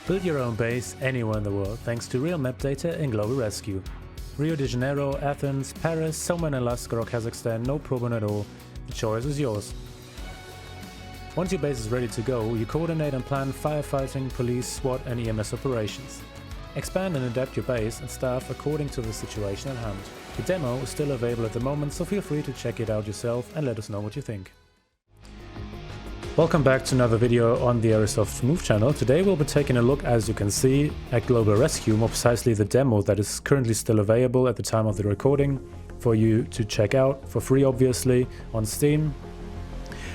Build your own base anywhere in the world thanks to real map data in Global Rescue. Rio de Janeiro, Athens, Paris, somewhere in Alaska or Kazakhstan, no problem at all. The choice is yours. Once your base is ready to go, you coordinate and plan firefighting, police, SWAT and EMS operations. Expand and adapt your base and staff according to the situation at hand. The demo is still available at the moment, so feel free to check it out yourself and let us know what you think. Welcome back to another video on the Airsoft Move channel. Today we'll be taking a look, as you can see, at Global Rescue, more precisely the demo that is currently still available at the time of the recording for you to check out, for free obviously, on Steam.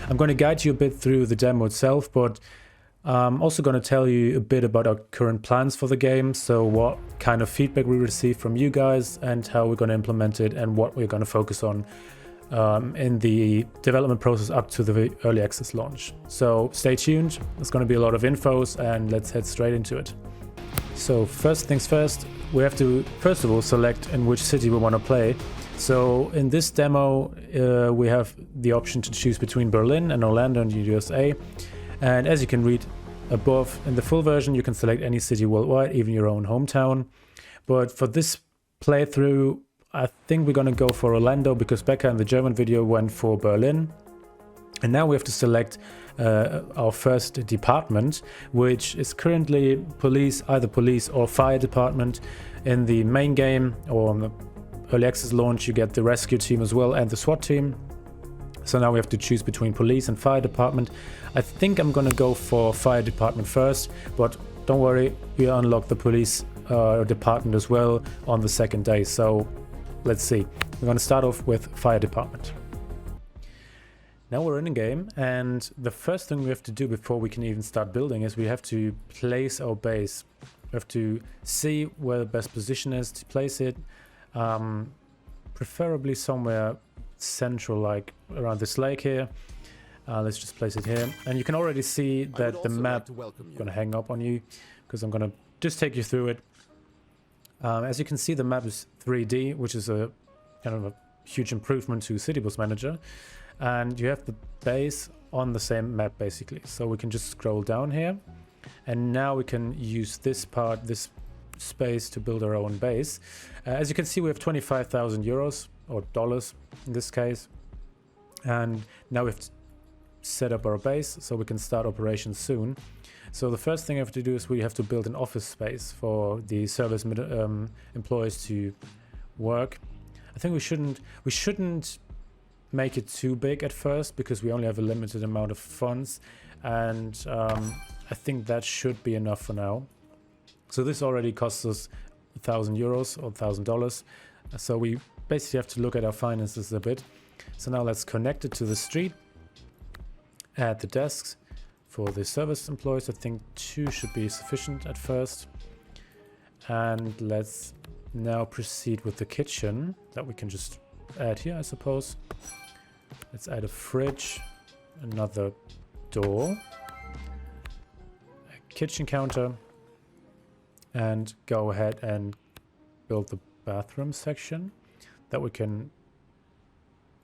I'm going to guide you a bit through the demo itself, but I'm also going to tell you a bit about our current plans for the game, so what kind of feedback we receive from you guys and how we're going to implement it and what we're going to focus on in the development process up to the early access launch. So stay tuned, there's going to be a lot of infos and let's head straight into it. So first things first, we have to first of all select in which city we want to play. So in this demo we have the option to choose between Berlin and Orlando in the USA, and as you can read above, in the full version you can select any city worldwide, even your own hometown. But for this playthrough I think we're going to go for Orlando because Becca in the German video went for Berlin. And now we have to select our first department, which is currently police, either police or fire department. In the main game or on the early access launch you get the rescue team as well and the SWAT team. So now we have to choose between police and fire department. I think I'm going to go for fire department first, but don't worry, we unlock the police department as well on the second day. So let's see. We're going to start off with fire department. Now we're in a game, and the first thing we have to do before we can even start building is we have to place our base. We have to see where the best position is to place it, preferably somewhere central, like around this lake here. Let's just place it here, and you can already see that the map is going to hang up on you because I'm going to just take you through it. As you can see, the map is 3D, which is a kind of a huge improvement to City Bus Manager, and you have the base on the same map basically. So we can just scroll down here, and now we can use this part, this space, to build our own base. As you can see, we have 25,000 euros or dollars in this case, and now we've set up our base so we can start operations soon. So the first thing I have to do is we have to build an office space for the service employees to work. I think we shouldn't make it too big at first because we only have a limited amount of funds, and I think that should be enough for now. So this already costs us 1,000 euros or $1,000. So we basically have to look at our finances a bit. So now let's connect it to the street, add the desks. For the service employees, I think 2 should be sufficient at first. And let's now proceed with the kitchen that we can just add here, I suppose. Let's add a fridge, another door, a kitchen counter, and go ahead and build the bathroom section that we can...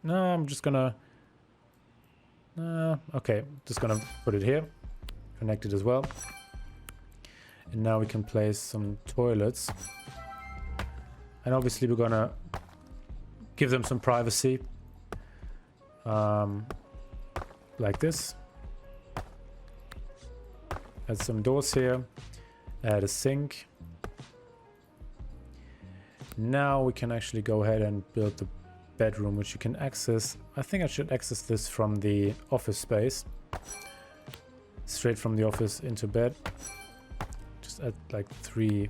No, I'm just gonna... okay, just gonna put it here, connect it as well, and now we can place some toilets, and obviously we're gonna give them some privacy, like this. Add some doors here, add a sink. Now we can actually go ahead and build the bedroom, which you can access. I think I should access this from the office space, straight from the office into bed. Just add like 3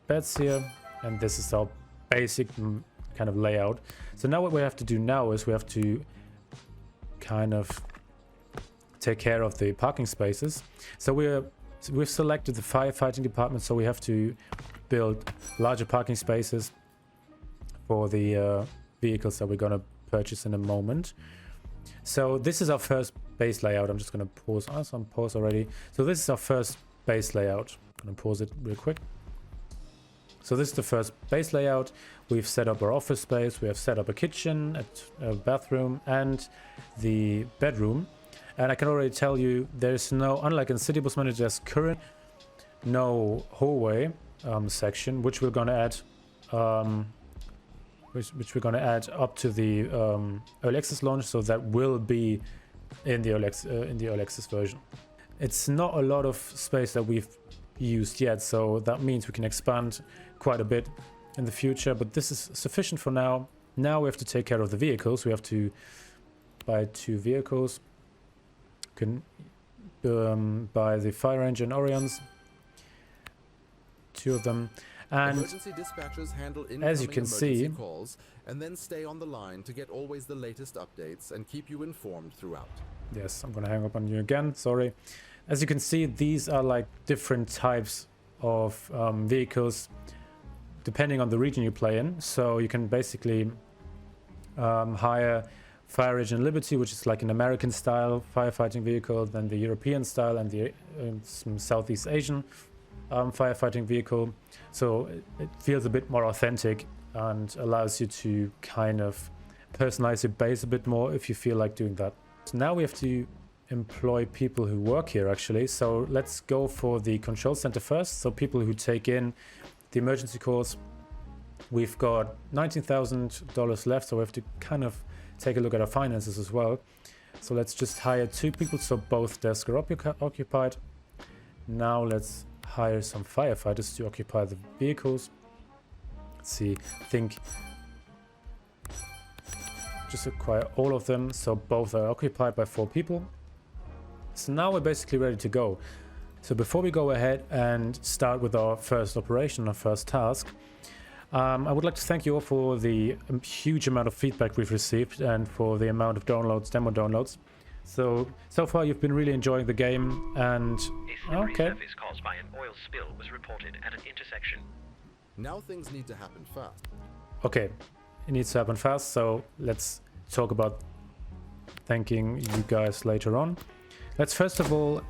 beds here, and this is our basic kind of layout. So now what we have to do now is we have to kind of take care of the parking spaces. So we've selected the firefighting department, so we have to build larger parking spaces for the vehicles that we're going to purchase in a moment. So this is our first base layout. I'm just going to pause. I'm paused already. So this is our first base layout. I'm going to pause it real quick. So this is the first base layout. We've set up our office space. We have set up a kitchen, a bathroom, and the bedroom. And I can already tell you there's no, unlike in City Bus Manager's current no hallway section, which we're gonna add, which we're gonna add up to the early access launch, so that will be in the early access version. It's not a lot of space that we've used yet, so that means we can expand quite a bit in the future, but this is sufficient for now. Now we have to take care of the vehicles. We have to buy 2 vehicles. You can buy the Fire Ranger and Orions, 2 of them. And emergency dispatchers handle as you can see, calls and then stay on the line to get always the latest updates and keep you informed throughout. Yes, I'm gonna hang up on you again, sorry. As you can see, these are like different types of vehicles depending on the region you play in. So you can basically hire Fire Ranger and Liberty, which is like an American style firefighting vehicle, then the European style and the some Southeast Asian firefighting vehicle. So it feels a bit more authentic and allows you to kind of personalize your base a bit more if you feel like doing that. So now we have to employ people who work here actually. So let's go for the control center first. So people who take in the emergency calls. We've got $19,000 left, so we have to kind of take a look at our finances as well. So let's just hire 2 people, so both desks are occupied. Now let's hire some firefighters to occupy the vehicles. Let's see, I think just acquire all of them, so both are occupied by 4 people. So now we're basically ready to go. So before we go ahead and start with our first operation, our first task, I would like to thank you all for the huge amount of feedback we've received and for the amount of downloads, demo downloads. So far you've been really enjoying the game, and okay. A service caused by an oil spill was reported at an intersection. Now things need to happen fast. Okay, it needs to happen fast, so let's talk about thanking you guys later on. Let's first of all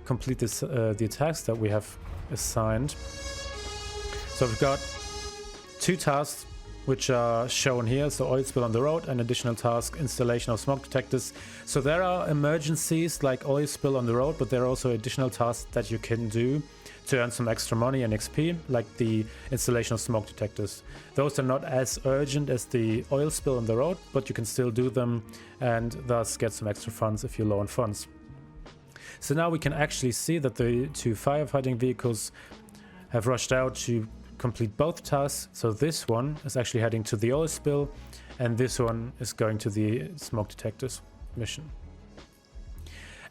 complete this, the tasks that we have assigned. So we've got 2 tasks which are shown here. So oil spill on the road, and additional task, installation of smoke detectors. So there are emergencies like oil spill on the road, but there are also additional tasks that you can do to earn some extra money and XP, like the installation of smoke detectors. Those are not as urgent as the oil spill on the road, but you can still do them and thus get some extra funds if you're low on funds. So now we can actually see that the 2 firefighting vehicles have rushed out to complete both tasks. So this one is actually heading to the oil spill, and this one is going to the smoke detectors mission.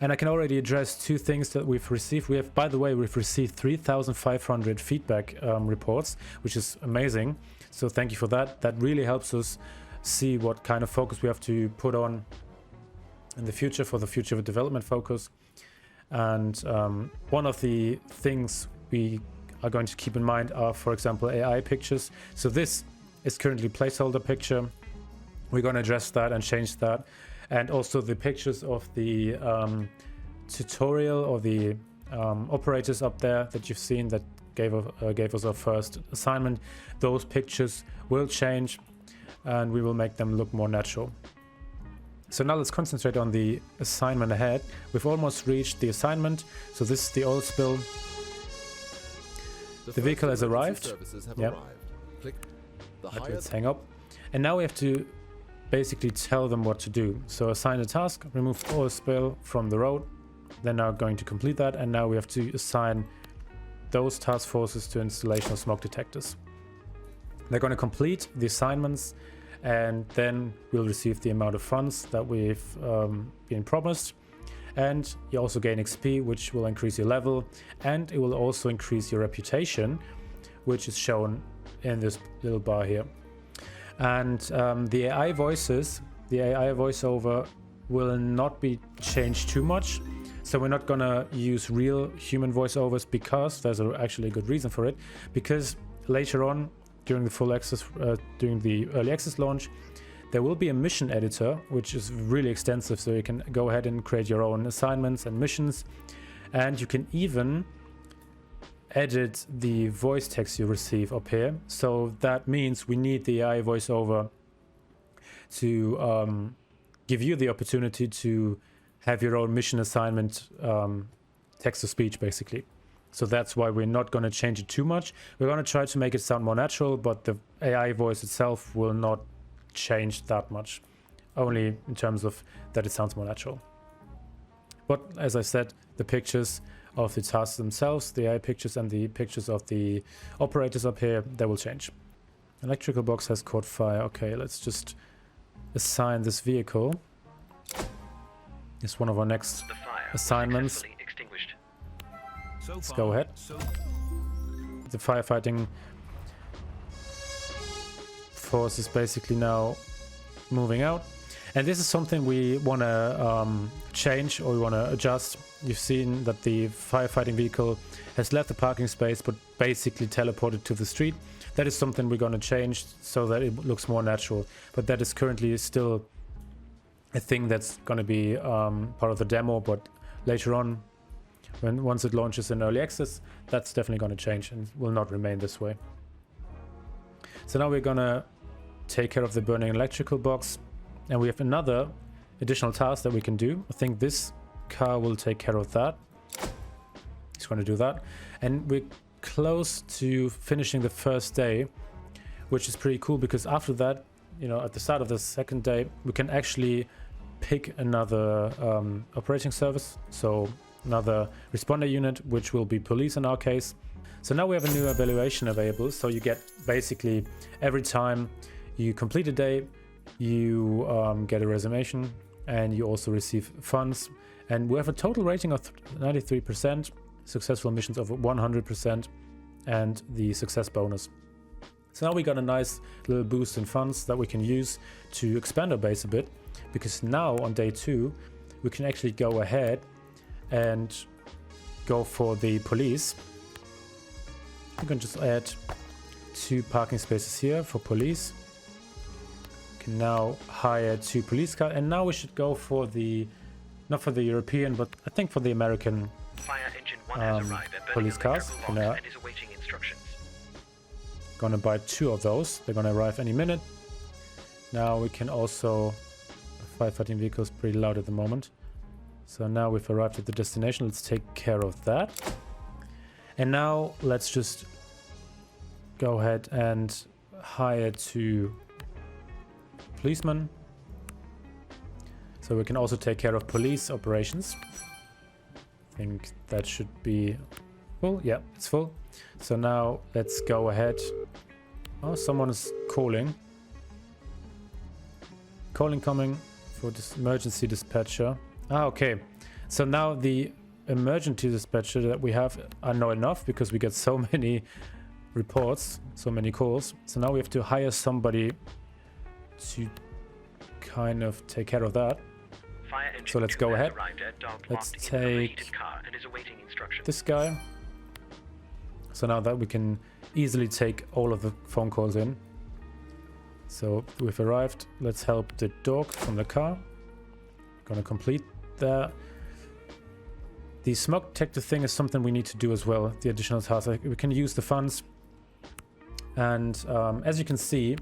And I can already address 2 things that we've received. We have, by the way, we've received 3,500 feedback reports, which is amazing. So thank you for that. That really helps us see what kind of focus we have to put on in the future for the future of development focus. And one of the things we are going to keep in mind are, for example, AI pictures. So this is currently placeholder picture. We're going to address that and change that. And also the pictures of the tutorial or the operators up there that you've seen that gave us our first assignment. Those pictures will change and we will make them look more natural. So now let's concentrate on the assignment ahead. We've almost reached the assignment. So this is the oil spill. The vehicle has arrived. Yep. Let's hang up. And now we have to basically tell them what to do. So assign a task, remove oil spill from the road. They're now going to complete that, and now we have to assign those task forces to installation of smoke detectors. They're going to complete the assignments, and then we'll receive the amount of funds that we've been promised. And you also gain XP, which will increase your level, and it will also increase your reputation, which is shown in this little bar here. And the AI voices, the AI voiceover will not be changed too much. So we're not gonna use real human voiceovers, because there's actually a good reason for it. Because later on, during the full access, during the early access launch, there will be a mission editor, which is really extensive. So you can go ahead and create your own assignments and missions, and you can even edit the voice text you receive up here. So that means we need the AI voiceover to give you the opportunity to have your own mission assignment text to speech, basically. So that's why we're not going to change it too much. We're going to try to make it sound more natural, but the AI voice itself will not change that much. Only in terms of that it sounds more natural. But as I said, the pictures of the tasks themselves, the AI pictures and the pictures of the operators up here, they will change. Electrical box has caught fire. Okay, let's just assign this vehicle. It's one of our next The fire was assignments. successfully extinguished. Let's go ahead. The firefighting force is basically now moving out. And this is something we want to change, or we want to adjust. You've seen that the firefighting vehicle has left the parking space but basically teleported to the street. That is something we're going to change so that it looks more natural. But that is currently still a thing that's going to be part of the demo, but later on, once it launches in early access, that's definitely going to change and will not remain this way. So now we're going to take care of the burning electrical box, and we have another additional task that we can do. I think this car will take care of that. It's going to do that, and we're close to finishing the first day, which is pretty cool, because after that, you know, at the start of the second day, we can actually pick another operating service, so another responder unit, which will be police in our case. So now we have a new evaluation available. So you get basically every time you complete a day, you get a resummation, and you also receive funds. And we have a total rating of 93%, successful missions of 100%, and the success bonus. So now we got a nice little boost in funds that we can use to expand our base a bit, because now on day 2 we can actually go ahead and go for the police. We can just add 2 parking spaces here for police. We can now hire 2 police cars, and now we should go for the, not for the European, but I think for the American Fire engine 1 has arrived at police Birmingham cars. Electrical Box and is awaiting instructions. Gonna buy 2 of those. They're gonna arrive any minute. Now we can also, firefighting vehicle is pretty loud at the moment. So now we've arrived at the destination. Let's take care of that. And now let's just go ahead and hire 2 policemen. So we can also take care of police operations. I think that should be full. Yeah, it's full. So now let's go ahead. Oh, someone is calling. Calling coming for this emergency dispatcher. Ah, okay. So now the emergency dispatcher that we have are not enough, because we get so many reports, so many calls. So now we have to hire somebody to kind of take care of that. Fire engine So let's 2 go has ahead. arrived at Dog Let's Locked in an overheated take car and is awaiting instructions. this guy. So now that we can easily take all of the phone calls in. So we've arrived. Let's help the dog from the car. Gonna complete that. The smoke detector thing is something we need to do as well. The additional task. We can use the funds. And as you can see,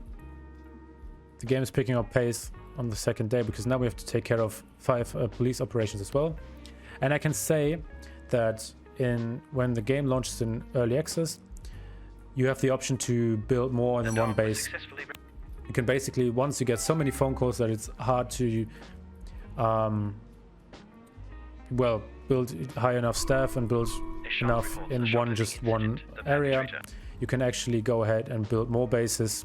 the game is picking up pace on the second day, because now we have to take care of 5 police operations as well. And I can say that when the game launches in early access, you have the option to build more than one base. Successfully You can basically, once you get so many phone calls that it's hard to well, build high enough staff and build enough in just one area, you can actually go ahead and build more bases.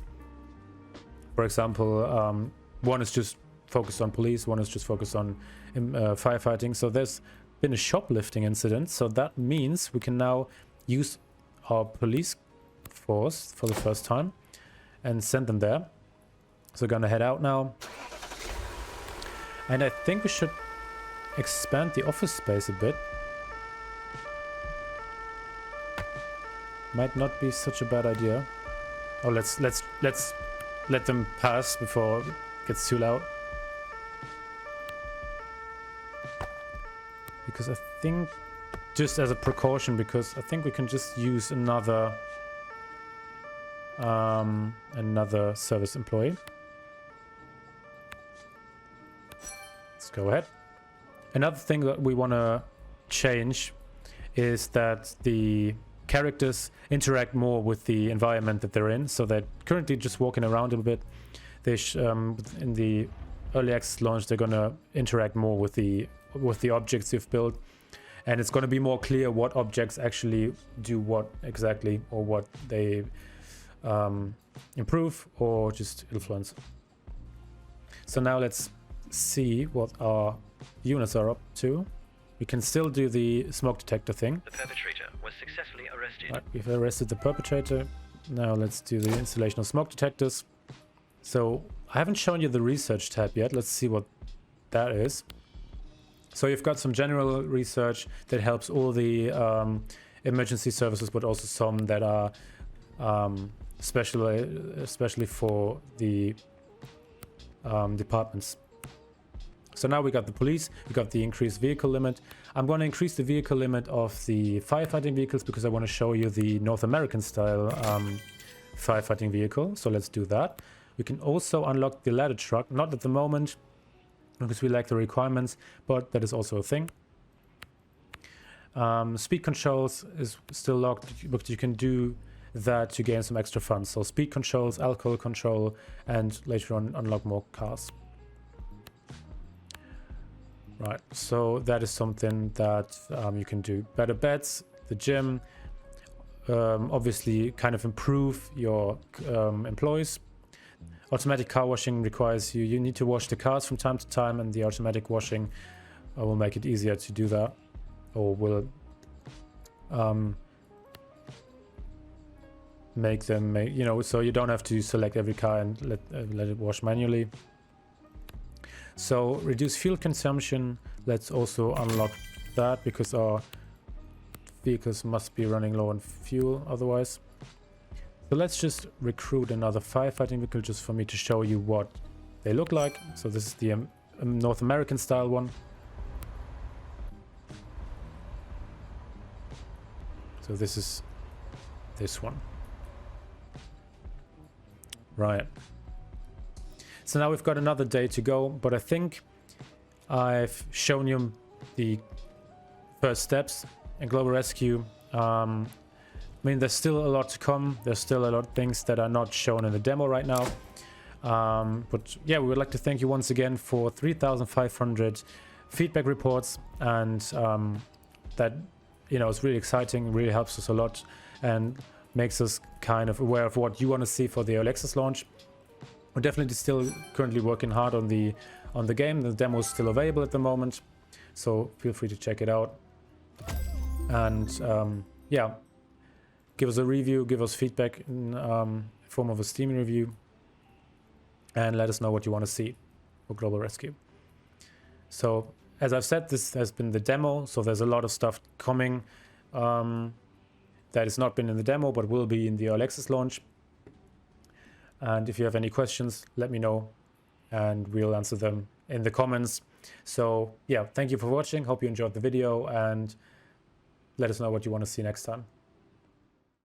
For example, one is just focused on police, one is just focused on firefighting. So there's been a shoplifting incident, so that means we can now use our police force for the first time and send them there. So we're gonna head out now, and I think we should expand the office space a bit. Might not be such a bad idea. Oh, let's let them pass before it gets too loud. Because I think, just as a precaution, because I think we can just use another service employee. Let's go ahead. Another thing that we want to change is that the characters interact more with the environment that they're in. So they're currently just walking around a bit. They in the early access launch, they're gonna interact more with the objects you've built, and it's gonna be more clear what objects actually do what exactly, or what they improve or just influence. So now let's see what our units are up to. We can still do the smoke detector thing. The perpetrator was successfully arrested. Right, we've arrested the perpetrator. Now let's do the installation of smoke detectors. So I haven't shown you the research tab yet. Let's see what that is. So you've got some general research that helps all the emergency services, but also some that are especially for the departments. So now we got the police, we got the increased vehicle limit. I'm going to increase the vehicle limit of the firefighting vehicles because I want to show you the North American style firefighting vehicle. So let's do that. We can also unlock the ladder truck, not at the moment because we lack the requirements, but that is also a thing. Speed controls is still locked, but you can do that to gain some extra funds. So speed controls, alcohol control, and later on unlock more cars. Right, so that is something that you can do. Better beds, the gym, obviously kind of improve your employees. Automatic car washing requires you need to wash the cars from time to time, and the automatic washing will make it easier to do that, or will make them, you know, so you don't have to select every car and let it wash manually. So reduce fuel consumption, let's also unlock that because our vehicles must be running low on fuel otherwise. So let's just recruit another firefighting vehicle just for me to show you what they look like. So this is the North American style one. So this is this one. Right. So now we've got another day to go, but I think I've shown you the first steps in Global Rescue. I mean, there's still a lot to come. There's still a lot of things that are not shown in the demo right now. But yeah, we would like to thank you once again for 3,500 feedback reports, and that, you know, it's really exciting, really helps us a lot, and makes us kind of aware of what you want to see for the early access launch. We're definitely still currently working hard on the game. The demo is still available at the moment, so feel free to check it out. And yeah, give us a review, give us feedback in form of a Steam review, and let us know what you want to see for Global Rescue. So as I've said, this has been the demo, so there's a lot of stuff coming that has not been in the demo but will be in the early access launch. And if you have any questions, let me know and we'll answer them in the comments. So yeah, thank you for watching. Hope you enjoyed the video, and let us know what you want to see next time.